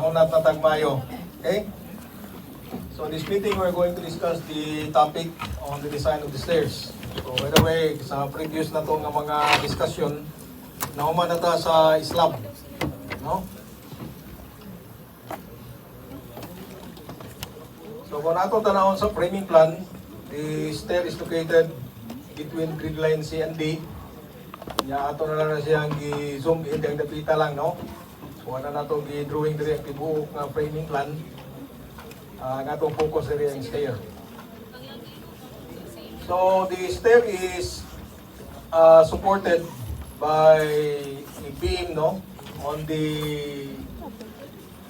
maunat na tagmayo. Okay? So this meeting we're going to discuss the topic on the design of the stairs. So by the way, sa previous na to nga mga discussion, nahuman na ta sa slab. No? So kung nato tanawon sa framing plan, the stair is located between grid line C and D. Ya ato na lang siyang i-zoom in, ang dapita lang, no? So ano na to i-drawing dire ang tibuok nga framing plan. Nga itong focus area ang stair. So the stair is supported by a beam, no, on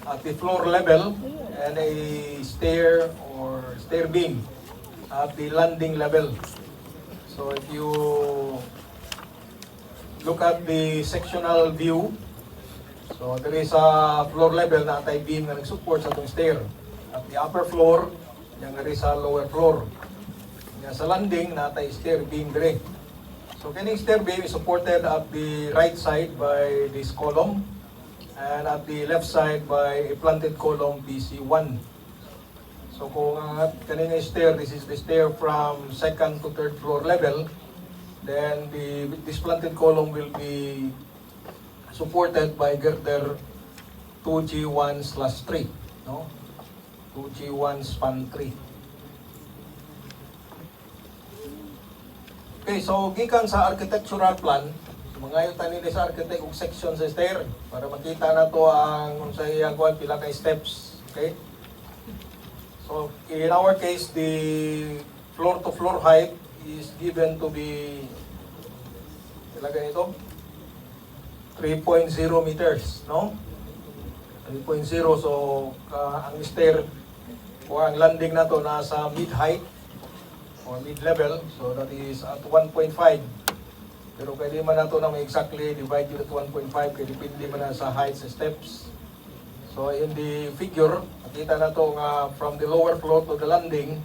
at the floor level, and a stair or stair beam at the landing level. So if you look at the sectional view, so there is a floor level na atay beam na nag-support sa itong stair. At the upper floor, yung nga sa lower floor. Yung sa landing, natay stair beam dire. So kining stair beam is supported at the right side by this column, and at the left side by a planted column PC1. So kung kaning stair, this is the stair from second to third floor level, then this planted column will be supported by girder 2G1/3, no? 2G1 span 3. Okay, so gikan sa architectural plan, mangayon tani sa architect og section sa stair para makita na to ang unsay ang kuan pila ka steps, okay? So in our case, the floor to floor height is given to be pila ganito 3.0 meters, no? 3.0, so ang stair o ang landing na to nasa mid height or mid level, so that is at 1.5. Pero pwede man na to na may exactly divide yun at 1.5 kaya depende man na sa height sa steps. So in the figure, nakita na to nga from the lower floor to the landing,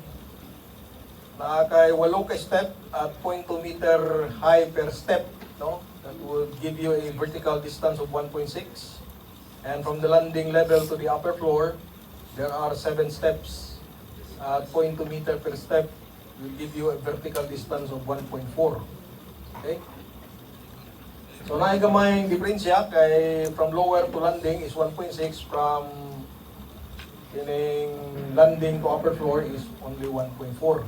nakakay 8 ka step at 0.2 meter high per step, no? That would give you a vertical distance of 1.6. And from the landing level to the upper floor, there are 7 steps. At 0.2 meter per step will give you a vertical distance of 1.4. Okay? So naigamay diferensya kay from lower to landing is 1.6, from kining landing to upper floor is only 1.4.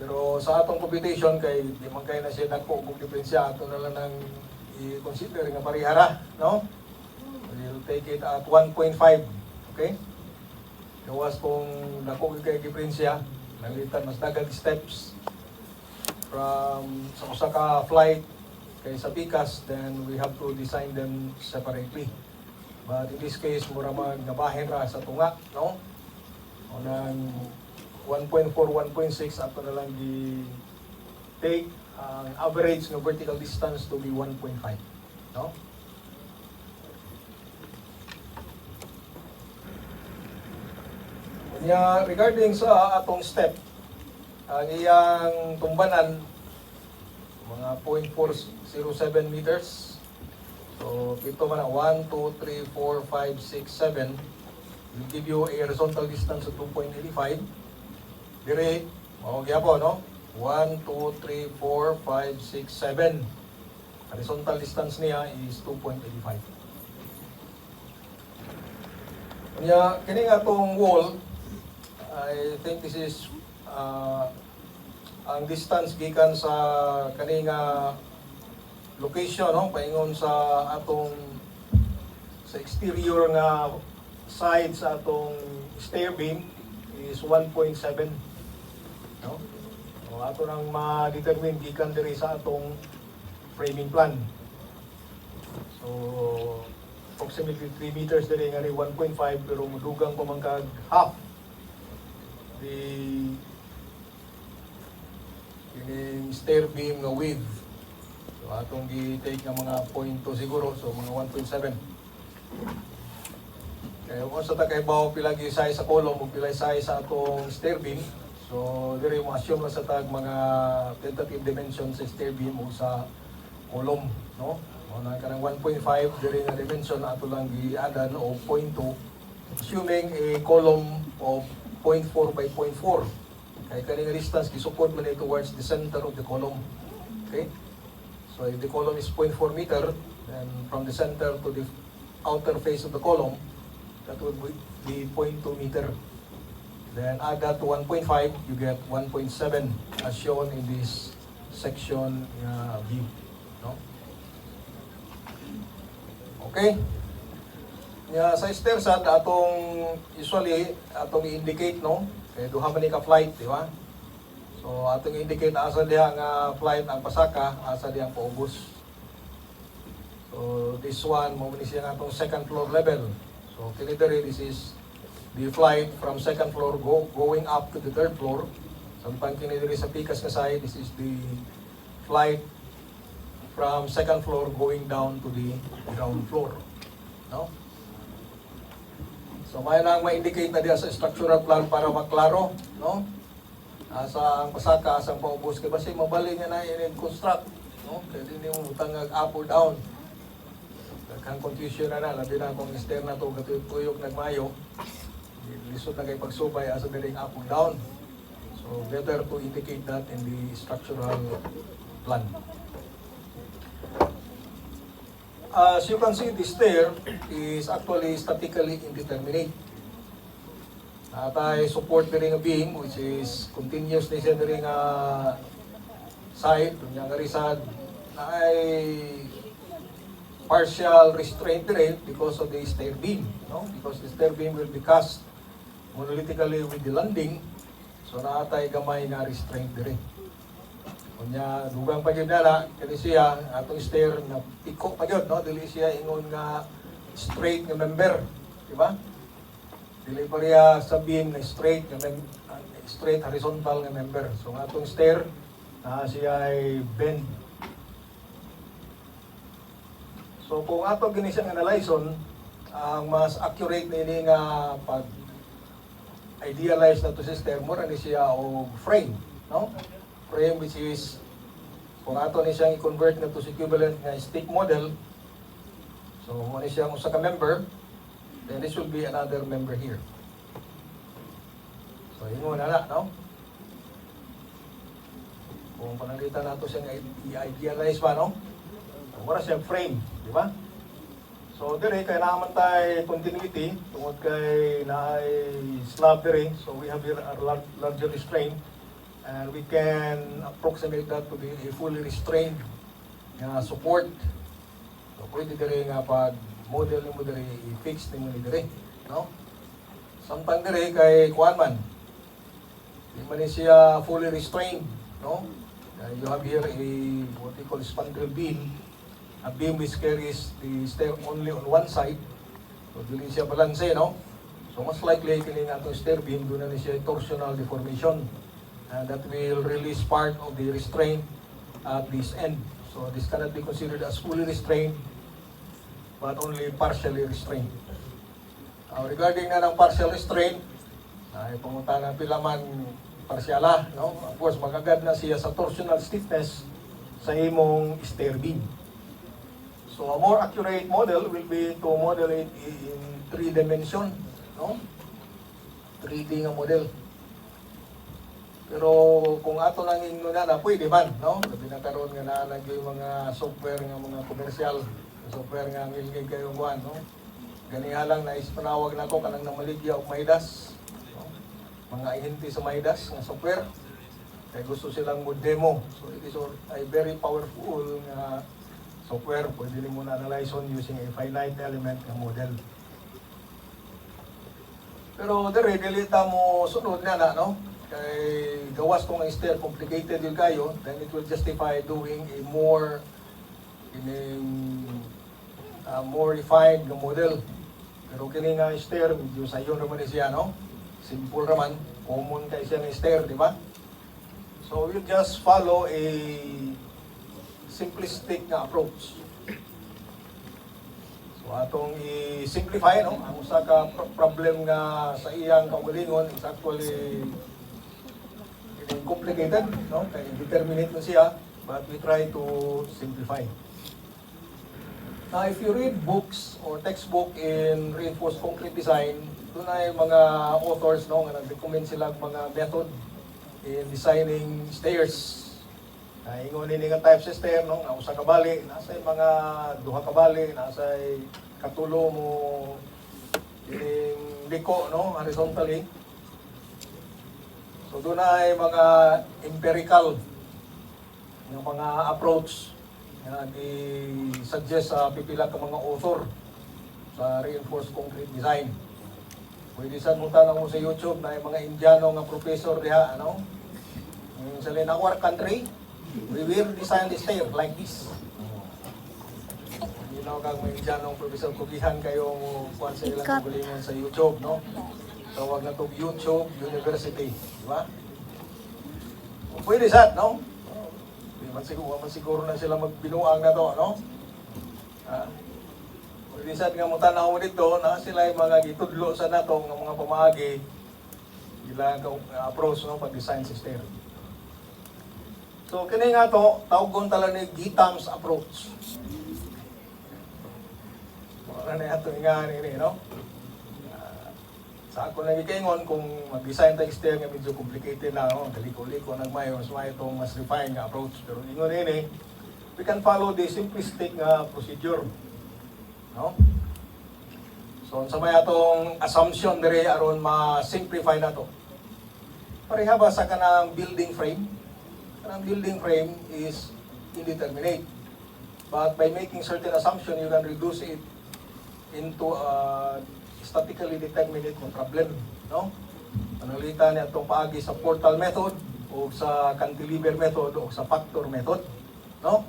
Pero sa atong computation kay di man kay na siya dako og diferensya, ato na lang nang i-consider nga parihara, no? We'll take it at 1.5, okay? Gawas kung dako kay diferensya, nalitan mas daghang steps from sa usa ka flight kay sa pikas, then we have to design them separately. But in this case, mura magnabahin ra sa tunga, no? O nang 1.4, 1.6, ato na lang take ang average ng vertical distance to be 1.5, no? Regarding sa atong step, ang iyang tumbanan mga 0.407 meters. So ito man 1, 2, 3, 4, 5, 6, 7 will give you a horizontal distance of 2.85. Dire, mao gyapon, no? 1, 2, 3, 4, 5, 6, 7. Horizontal distance niya is 2.85. Kanya kini atong wall, I think this is ang distance gikan sa kaning location, no, paingon sa atong sa exterior nga side sa atong stair beam is 1.7, no? So ato nang ma-determine gikan diri sa atong framing plan. So approximately 3 meters diri nga 1.5, pero mudugang pa man kag half the stair beam nga width. So atong gi-take nga mga 0.2 siguro, so mga 1.7. Kaya kung sa takaybaw pila gi size sa column ug pila size sa atong stair beam, so diri mo assume na sa tag mga tentative dimensions sa stair beam o sa column, no? na ka ng 1.5 diri nga dimension ato lang gi-adan o 0.2 assuming a column of 0.4 by 0.4. Kaya kaning distance gisupport man towards the center of the column. Okay? So if the column is 0.4 meter, then from the center to the outer face of the column, that would be 0.2 meter. Then add that to 1.5, you get 1.7 as shown in this section view. No? Okay? Sa stair sad atong usually atong i-indicate, no? Kaya duha man ni ka flight, di ba? So atong i-indicate asa diha nga flight ang pasaka, asa diha ang paubos. So this one mo ni siya nga atong second floor level. So literally this is the flight from second floor going up to the third floor. Samtang kini diri sa pikas nga side, this is the flight from second floor going down to the ground floor. No? So may nang ma-indicate na diya sa structural plan para maklaro, no? Asa ang pasaka, asa ang paubos kay basi mabali niya na i-construct, no? Kaya hindi mo utang up or down. Kang confusion na labi na kung stair na to gatuyok nagmayo. Lisod na kay pagsubay asa diring up or down. So better to indicate that in the structural plan. As you can see, the stair is actually statically indeterminate. Natay support diri nga beam which is continuous ni siya diri nga side, dunya nga risad na ay partial restraint diri because of the stair beam, no? Because the stair beam will be cast monolithically with the landing, so natay gamay nga restraint diri. Kunya dugang pa gyud nala kani siya atong stair na piko pa gyud, no? Dili siya ingon nga straight nga member, di ba? Dili pa riya sa beam na straight nga straight horizontal nga member. So atong stair siya ay bend. So kung ato gini siya analyzon, ang mas accurate nini nga pag idealize na to sa stair mo ni siya og frame, no? Frame which is kung ato ni siyang i-convert na to sa equivalent nga stick model, so mo ni siyang usa ka member, then this will be another member here. So yun muna na, no? Kung panalitan nato siya nga i-idealize pa, no? Mura siyang frame, di ba? So dire kay naman tay continuity tungod kay naay slab dire, so we have here a larger restraint. And we can approximate that to be a fully restrained support. So pwede dire nga pag model ni mo dire i-fix ni mo ni dire, no? Samtang dire kay kuan man, di man siya fully restrained, no? You have here a what we call spandrel beam, a beam which carries the stair only on one side. So dili siya balance, no? So most likely kini nga atong stair beam doon na siya torsional deformation. And that will release part of the restraint at this end. So this cannot be considered as fully restrained, but only partially restrained. Regarding na ng partial restraint, ay pumunta ng pilaman parsyala, no? Of course, magagad na siya sa torsional stiffness sa imong stair beam. So a more accurate model will be to model it in 3 dimension, no? 3D nga model. Pero kung ato lang ingno na pwede man, no? Sabi na karon nga naanag yung mga software nga mga komersyal, software nga ngilngig kayo buwan, no? Ganiha lang na ispanawag na ko kanang namaligya og Midas, no? Mga ihinti sa Midas nga software. Kaya gusto silang mo-demo. So it is a very powerful nga software. Pwede rin mo na-analyze on using a finite element nga model. Pero dire dili ta mo sunod na, no? Kay gawas kung ang stair complicated yung kayo, then it will justify doing a more more refined na model. Pero kini nga stair medyo sayon naman siya, no? Simple naman, common kay siya ng stair, di ba? So we'll just follow a simplistic na approach. So atong i-simplify, no? Ang usa ka problem nga sa iyang kaugalingon is actually complicated, no? Kaya indeterminate mo siya, but we try to simplify. Now, if you read books or textbook in reinforced concrete design, doon ay mga authors no, nga nag-recommend sila mga method in designing stairs. Ingon ni nga type system, no, nga usa ka bali, nasa mga duha ka bali, nasa katulo mo ining liko, no, horizontally. So doon ay mga empirical yung mga approach na i-suggest sa pipila ka mga author sa reinforced concrete design. Pwede sa mong tanong mo sa YouTube na yung mga Indiano nga professor diha, ano? Sa in our country, we will design the stair like this. You know, kang mga Indiano professor, kugihan kayong kuhan sa ilang kagulingon sa YouTube, no? Tawag na itong YouTube University, di ba? Pwede sa, no? Siguro na sila magbinuang na to, no? Pwede sa nga mong tanaw mo dito na sila yung mga gitudlo sa natong ng mga pamagi ilang approach no, pag-design sa stair. So, kini nga to, tawgon talaga ni GITAMS approach. Ano na ito nga nini, no? Sa ako nagikaingon kung mag-design tayo stair nga medyo complicated na, no? Daliko-liko, nagmayo, mas may itong mas refined nga approach. Pero ingon nini, we can follow the simplistic nga procedure. No? So, sa may atong assumption diri aron ma-simplify na to. Pareha ba sa kanang building frame? Kanang building frame is indeterminate. But by making certain assumption, you can reduce it into a statically determinate problem. No? Panalitan niya itong paagi sa portal method o sa cantilever method o sa factor method. No?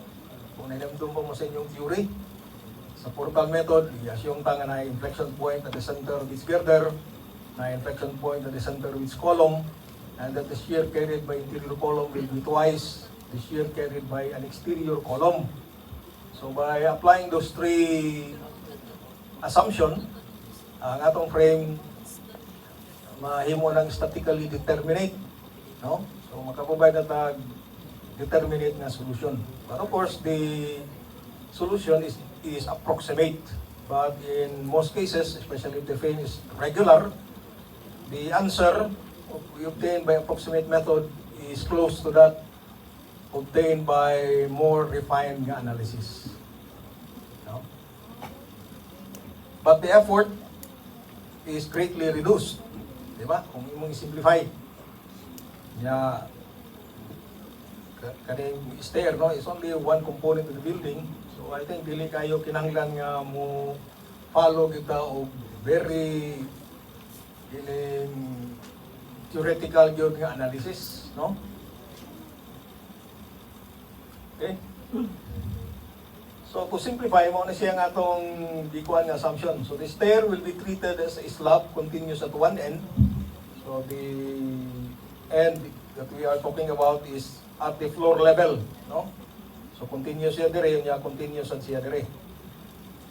Kung nainamdum po mo sa inyong theory, sa portal method, i-assume ta nga na inflection point at the center of each girder, na inflection point at the center of each column, and that the shear carried by interior column will be twice the shear carried by an exterior column. So by applying those three assumption, ang atong frame mahimo ng statically determinate, no? So makaprovide na tag determinate na solution. But of course, the solution is approximate, but in most cases, especially if the frame is regular, the answer we obtain by approximate method is close to that obtained by more refined analysis. No? But the effort is greatly reduced. Diba? Kung imong i-simplify, yeah, kaning stair, no, is only one component of the building. So I think dili kayo kinahanglan nga mo follow kita og very theoretical gyud nga analysis, no? Okay? So to simplify mo na siya nga atong gikuan nga assumption. So the stair will be treated as a slab continuous at one end. So the end that we are talking about is at the floor level, no? So continuous siya dire, yun niya continuous at siya dire.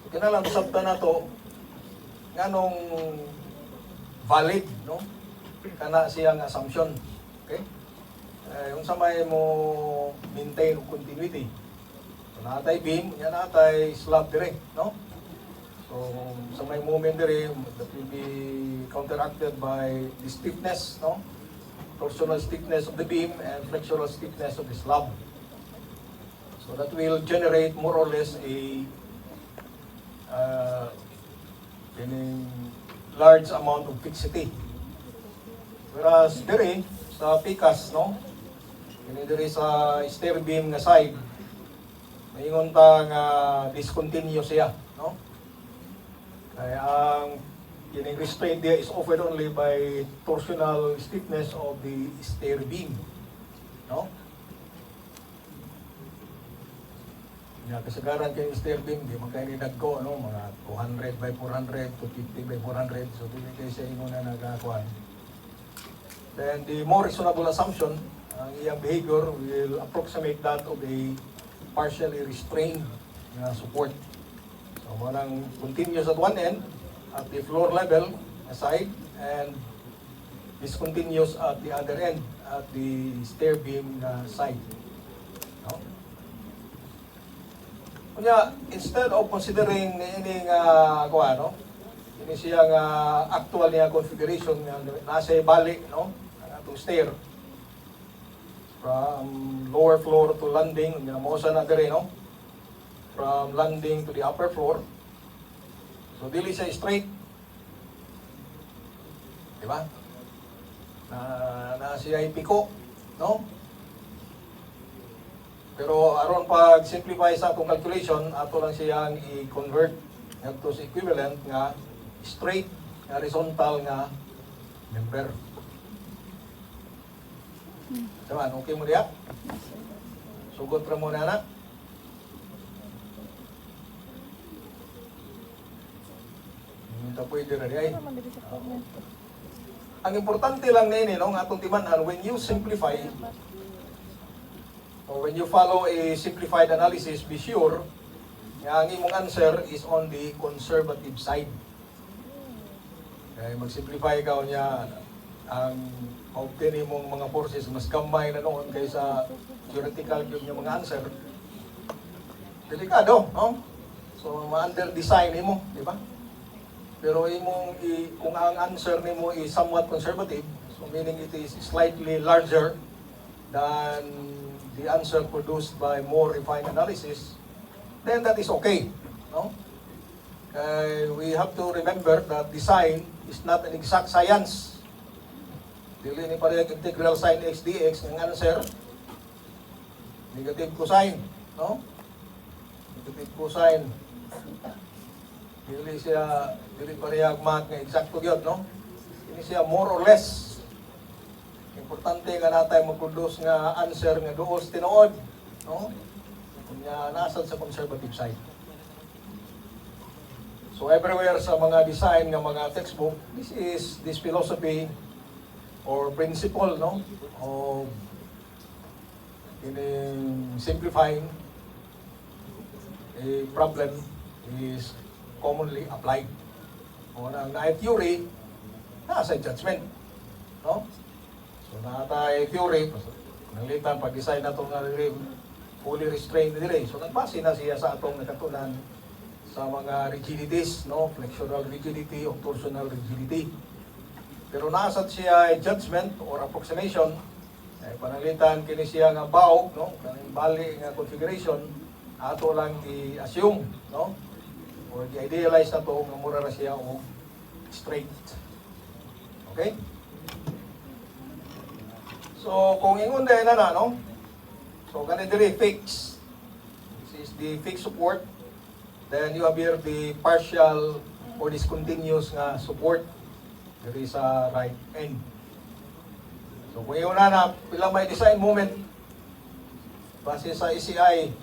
So kinalang sabta na to nganong valid, no? Kana siyang assumption. Okay? Yung sa may mo maintain continuity. So natay beam, yan natay slab dire, no? So sa may moment dire that will be counteracted by the stiffness, no? Torsional stiffness of the beam and flexural stiffness of the slab. So that will generate more or less a large amount of fixity. Whereas dire sa PICAS, no? Dire sa stair beam nga side, maingon ta nga discontinuous siya, no? Kaya ang yung restraint there is offered only by torsional stiffness of the stair beam, no? Nga kasagaran kay stair beam, di man kayo nagko, no? Mga 200 by 400 to 50 by 400, so di kayo sa inyo na nagakuan. Then the more reasonable assumption, ang iyang behavior will approximate that of a partially restrained support. So manang continuous at one end, at the floor level, aside, and discontinuous at the other end, at the stair beam side. No? Kunya, instead of considering ini nga ano, ini siya nga actual niya configuration nga nasa balik, no? To stair from lower floor to landing, ginamosa na dire, no? From landing to the upper floor. So dili siya straight. Di ba? Na siya ipiko, no? Pero aron pag simplify sa atong calculation, ato lang siyang i-convert ngadto sa equivalent nga straight, nga horizontal nga member. Saman, okay mo diya? Sugot ra mo na na. Hindi pwede na diya. Ang importante lang na ini, no, nga atong timan-an, when you simplify, or when you follow a simplified analysis, be sure nga ang imong answer is on the conservative side. Kaya mag-simplify ka niya ang obtain mong mga forces mas gamay na noon kaysa theoretical yung mga answer. Delikado, no? So, ma-under-design mo, di ba? Pero kung ang answer nimo is somewhat conservative, so meaning it is slightly larger than the answer produced by more refined analysis, then that is okay, no? We have to remember that design is not an exact science. Dili ni parehong integral sin x dx ang answer negative cosine, no? Negative cosine. Dili parehong math nga eksakto gyud, no? Ini siya more or less. Importante nga natay mag-produce nga answer nga duos tinuod, no? Kunya nasad sa conservative side. So everywhere sa mga design nga mga textbook, this philosophy or principle, no, of in simplifying a problem is commonly applied. O ang theory, nasa judgment, no? So natay theory, nanglitan pag-design na itong fully restrained delay. So nagpasi na siya sa atong nakatunan sa mga rigidities, no? Flexural rigidity o torsional rigidity. Pero nasad siya judgment or approximation, ay pananglitan kini siya nga baog, no? Kaning bali nga configuration, ato lang i-assume, no? Or i-idealize na to nga mura na siya o straight. Okay? So, kung ingon dahil na, no? So, ganun diri, fix. This is the fixed support. Then, you have here the partial or discontinuous nga support. Diri sa right end. So, kung ingon na, pila may design moment, base sa ECI,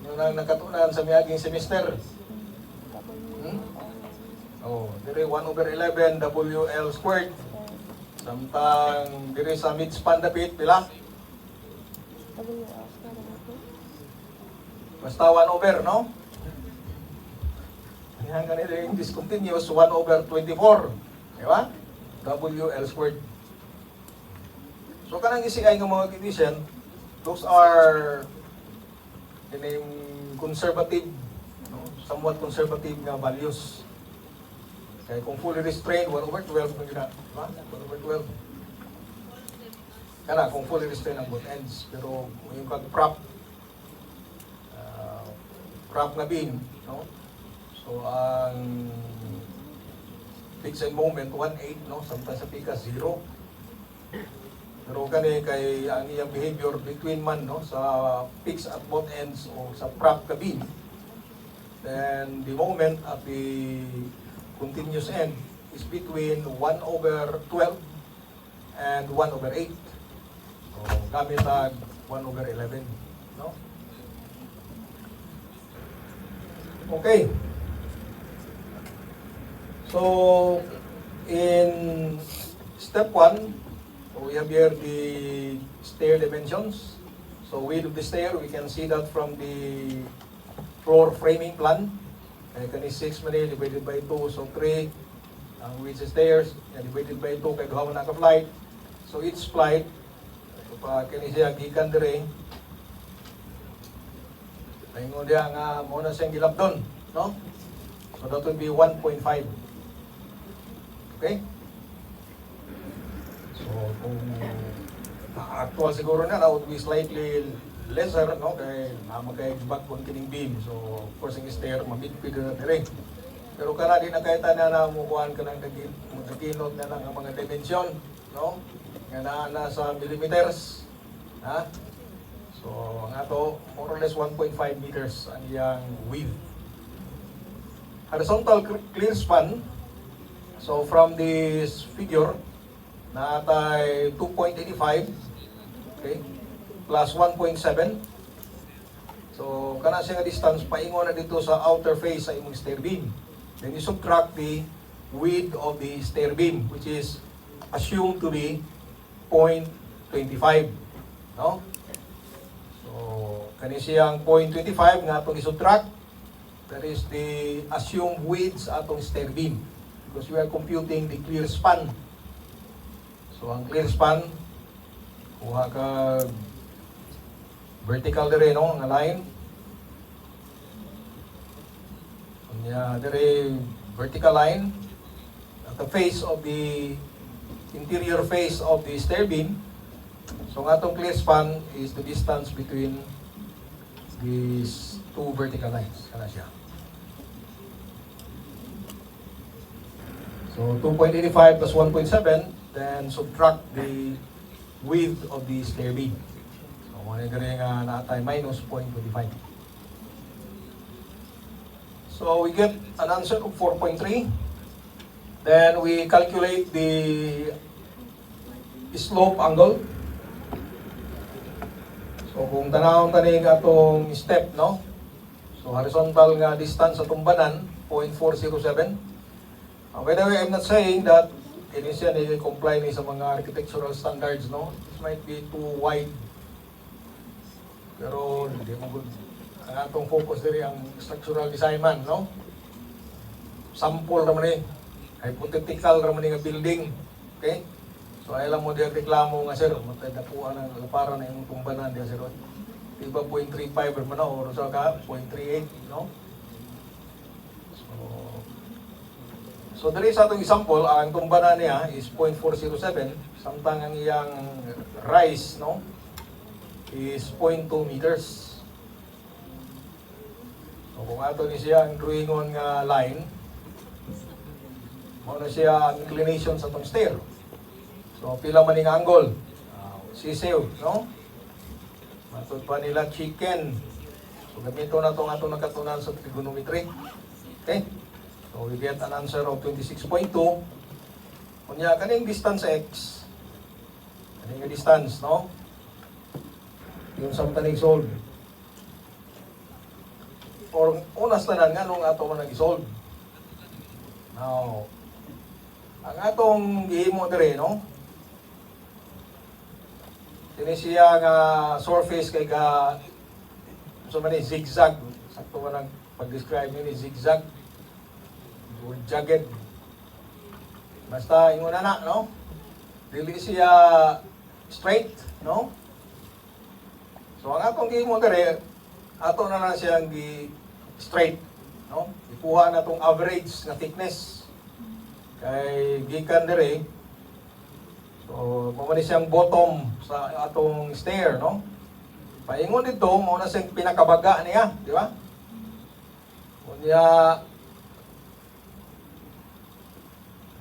yun ang nakatunan sa miyaging semester. Oh, diri 1/11 WL squared. Samtang diri sa mid-span dapit, pila? Basta 1/, no? Yan ganito yung discontinuous 1/24. Di ba? WL squared. So, kanang ECI ng mga coefficient, those are yung conservative, no? Somewhat conservative nga values. Kaya kung fully restrained, 1/12 na gina. Diba? 1/12. Kana, kung fully restrained ang both ends. Pero yung kag-prop, prop na beam, no? So, ang fixed and moment, 1/8, no? Samtang sa pika, 0. Pero kani kay ang iyang behavior between man, no? Sa fixed at both ends o sa prop ka beam. Then, the moment at the continuous end is between 1/12 and 1/8. So, gamit ang 1/11, no? Okay. So, in step 1, we have here the stair dimensions. So, width of the stair, we can see that from the floor framing plan. Kani 6 man divided by 2, so 3 ang width sa stairs, divided by 2 kay duha man ka flight. So each flight, so pa kani siya gikan dire Paingon diya nga muna siyang gilapdon, no? So that would be 1.5. Okay? So kung actual siguro na, that would be slightly lesser, no? Kaya magkay backbone kining beam. So of course ang stair mabitpid na dire. Pero kana din na kahit na mukuhan ka ng magkakinot na ng mga dimensyon, no? Nga na sa millimeters. Ha? So, ang ato, more or less 1.5 meters ang iyang width. Horizontal clear span, so from this figure, natay 2.85, okay, plus 1.7. So, kana siya nga distance, paingon na dito sa outer face sa imong stair beam. Then you subtract the width of the stair beam, which is assumed to be 0.25. No? So, kani siyang 0.25 nga atong isubtract. That is the assumed width sa atong stair beam. Because we are computing the clear span. So, ang clear span, kuha ka vertical dire, no? Ang line. Kanya dire vertical line at the face of the interior face of the stair beam. So ang atong clear span is the distance between these two vertical lines. Kana siya. So 2.85 plus 1.7, then subtract the width of the stair beam. So muna dire nga naatay minus 0.25. So we get an answer of 4.3. Then we calculate the slope angle. So kung tanawon taning atong step, no? So horizontal nga distance sa tumbanan 0.407. By the way, I'm not saying that initially comply ni sa mga architectural standards, no? This might be too wide. Pero hindi mo good. Ang atong focus diri ang structural design man, no? Sample naman ni hypothetical naman ni nga building. Okay? So ay lang mo diya reklamo nga sir, matay dapuan ang laparan na imong tumbanan diya sir. Diba 0.35 man or sa ka 0.38, no? So diri sa atong example, ang tumbanan niya is 0.407, samtang ang iyang rise, no, is 0.2 meters. So kung ato ni siya ang drawingon nga line, mao na siya ang inclination sa atong stair. So, pila man yung angle? Sisiw, no? Matod pa nila chicken. So, gamito na itong atong nakatunan sa trigonometry. Okay? So, we get an answer of 26.2. Kunya, kaning distance x, kaning distance, no? Yung sa matanig solve. Or, unas tanan nga nung ato man nag-solve. Now, ang atong gihimo dire, no? Kini siya nga surface kay ka so man zigzag. Sakto man ang pag-describe ni zigzag or jagged. Basta ingon na, no? Dili siya straight, no? So ang atong gihimo dire, ato na lang siyang gi straight, no? Ikuha na tong average nga thickness kay gikan dire. So, pumani siyang bottom sa atong stair, no? Paingon dito, muna siyang pinakabaga niya, di ba? Kunya,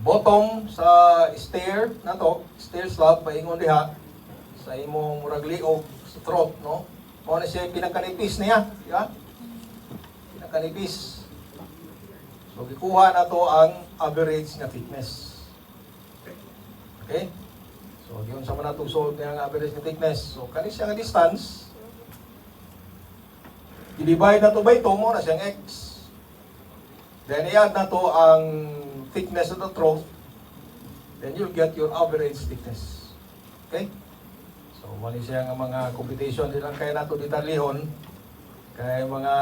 bottom sa stair na to, stair slab, paingon diha, sa imong murag liog, sa throat, no? Muna siyang pinakanipis niya, di ba? Pinakanipis. So, gikuha na to ang average na thickness. Okay? So, yun sa mga natong niya ang average na thickness. So, kani siya nga distance, i-divide na to by 2, mo na siyang x. Then, i-add na to ang thickness of the throat. Then, you'll get your average thickness. Okay? So, mali siya nga mga computation. Ilang kaya nato detalihon. Kaya mga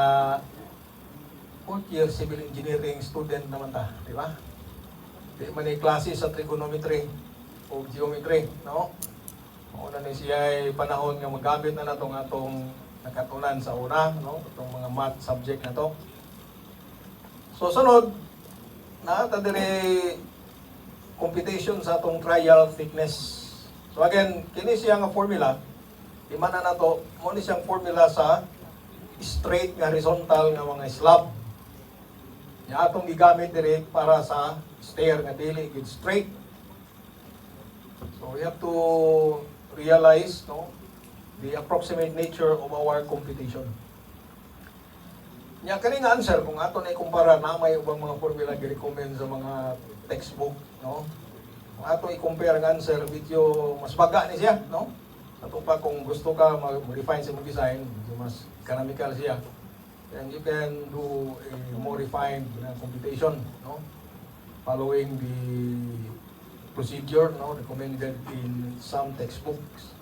4th year civil engineering student naman ta. Di ba? Di man yung klase sa trigonometry o geometry, no? Mauna ni siya ay panahon nga magamit na natong atong nakatunan sa una, no? Itong mga math subject na to. So sunod, naata dire computation sa atong trial thickness. So again, kini siya nga formula, imana na to, mo ni siyang formula sa straight nga horizontal nga mga slab. Ya atong gigamit dire para sa stair nga dili gid straight. So we have to realize, no, the approximate nature of our computation. Nya kani nga answer kung ato na ikumpara na may ubang mga formula gi-recommend sa mga textbook, no? Kung ato i-compare ang answer, medyo mas baga ni siya, no? Ato pa kung gusto ka mag-refine sa mga design, medyo mas economical siya. Then you can do a more refined computation, no? Following the procedure, no, recommended in some textbooks.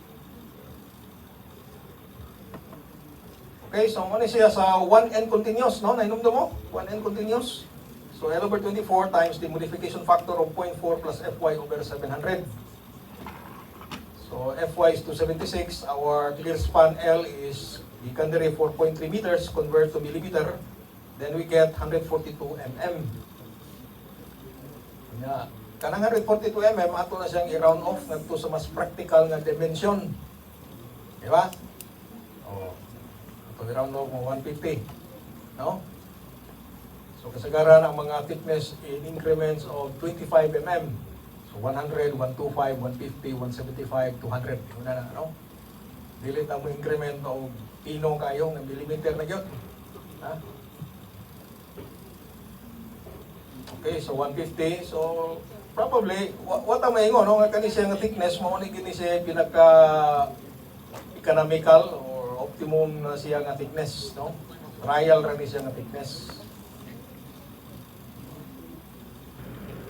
Okay, so ano siya sa 1n continuous, no? Nainumdo mo? 1n continuous. So L over 24 times the modification factor of 0.4 plus Fy over 700. So Fy is 276. Our clear span L is gikan dire 4.3 meters convert to millimeter. Then we get 142 mm. Yeah. Kanang 142 mm, ato na siyang i-round off ngadto sa mas practical nga dimension. Di ba? Oh. Ato i-round off mo 150. No? So kasagaran ang mga thickness in increments of 25 mm. So 100, 125, 150, 175, 200. Una na, no? Dili na mo increment o pinong kayo ng millimeter na yun. Ha? Okay, so 150. So probably, what am I ingon, no? Nga kani siya nga thickness, mo ni gini siya pinaka economical or optimum na siya nga thickness, no? Trial ra ni siya nga thickness.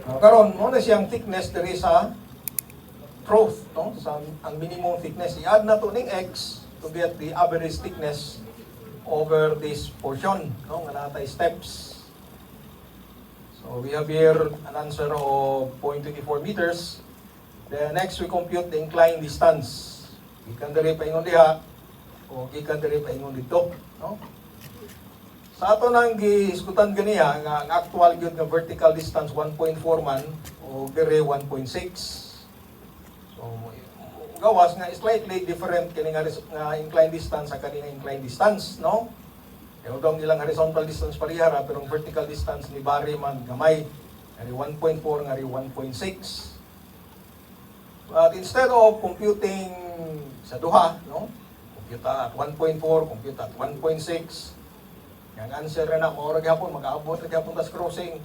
Karon mo na siyang thickness diri sa trough, no? Sa ang minimum thickness, i-add na to ning x to get the average thickness over this portion, no? Nga natay steps. So we have here an answer of 0.24 meters. Then next we compute the inclined distance. Gikan diri pa ingon diha o gikan diri pa ingon dito, no? Sa ato nang giiskutan ganiya nga ang actual gyud nga vertical distance 1.4 man o diri 1.6. So gawas nga slightly different kini nga inclined distance sa kani nga inclined distance, no? Kaya daw nilang horizontal distance parihara pero ang vertical distance ni bari man gamay. Ngari 1.4 ngari 1.6. But instead of computing sa duha, no? Compute at 1.4, compute at 1.6. Yang answer na maura gyapon mag-aabot ra gyapon tas crossing.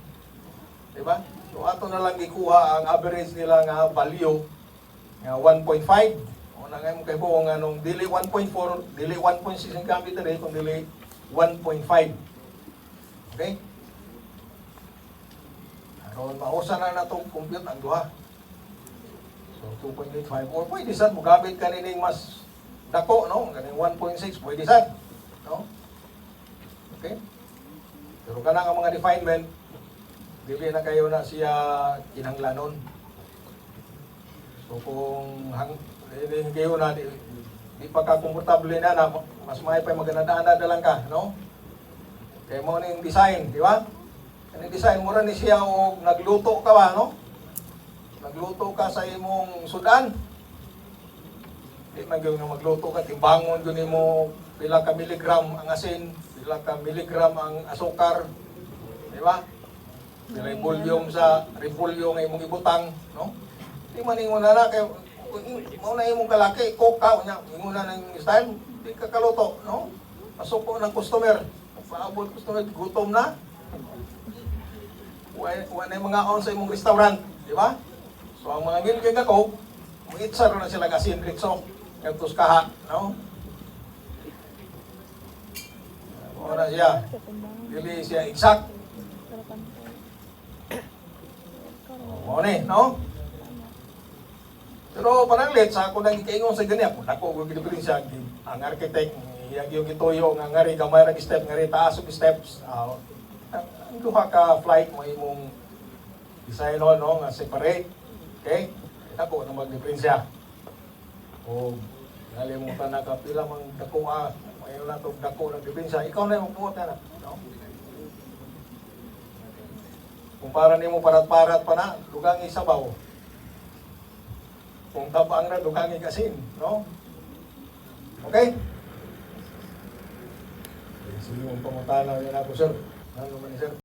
Di ba? So ato na lang gikuha ang average nila nga value nga 1.5. O na ngay mo kay buong anong dili 1.4, dili 1.6 ang gamit diri kun dili 1.5. Okay? Aron mausa na natong compute ang duha. So 2.85 or pwede sad mo gamit kanining mas dako, no? Kaning 1.6 pwede sad, no? Okay? Pero kanang ang mga refinement dili na kayo na siya kinahanglanon. So kung hindi kayo na di pa ka komportable na mas may pa maganadaan na lang ka, no? Kaya mo ning design, di ba? Ang design mo rin siya o nagluto ka ba, no? Nagluto ka sa imong sudan. Di man gyud magluto ka timbangon gyud nimo pila ka miligram ang asin, pila ka miligram ang asukar, di ba? Pila yung volume sa repolyo nga imong ibutang, no? Di man ingon na kay mo na imong kalaki, koka nya, ingon na ng style, di ka kaluto, no? Pasuko ng customer, paabot customer gutom na. Wala mga on sa imong restaurant, di ba? So ang mga ngilging ako, muitsar na sila asin ritso, kaptos kaha, no? Wala siya. Dili siya exact. O ni, no? Pero parang let sa ako nang ikaingon sa ganyan, ako gagawin siya ang architect, yung gituyo nga ngari gamay ra step ngari taas og steps. Ang duha ka flight mo imong design no nga separate. Okay? Ako na magdiferensya. O nalimutan na ka pila mang dako na itong dako ng depensa, ikaw na yung magbuhat na. No? Kung para nimo parat-parat pa na, dugangi sabaw. Kung tabang na, dugangi kasin. No? Okay? Sige mong pangutana yan ako, sir. Ano naman ni sir?